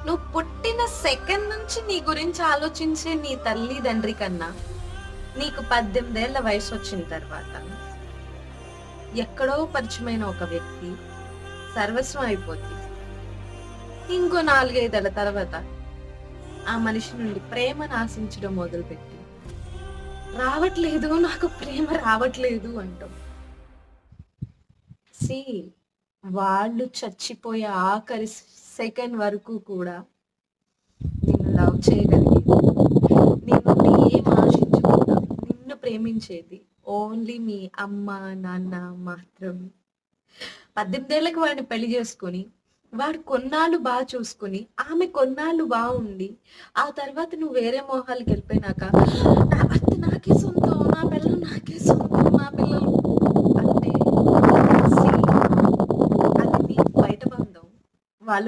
నువ్వు పుట్టిన సెకండ్ నుంచి నీ గురించి ఆలోచించే నీ తల్లిదండ్రి కన్నా నీకు 18 ఏళ్ల వయసు వచ్చిన తర్వాత ఎక్కడో పరిచయమైన ఒక వ్యక్తి సర్వస్వం అయిపోద్ది. ఇంకో 4-5 ఏళ్ల తర్వాత ఆ మనిషి నుండి ప్రేమను ఆశించడం మొదలుపెట్టి రావట్లేదు, నాకు ప్రేమ రావట్లేదు అంటాం. సి వాళ్ళు చచ్చిపోయే ఆఖరి సెకండ్ వరకు కూడా నిన్ను లవ్ చేయగలిగేది, నీ నుండి ఏం ఆశించకుండా నిన్ను ప్రేమించేది ఓన్లీ మీ అమ్మ నాన్న మాత్రమే. 18 ఏళ్ళకి వాడిని పెళ్లి చేసుకొని వాడు కొన్నాళ్ళు బాగా చూసుకుని ఆమె కొన్నాళ్ళు బాగుండి ఆ తర్వాత నువ్వు వేరే మొహాలకి వెళ్ళిపోయినాక నా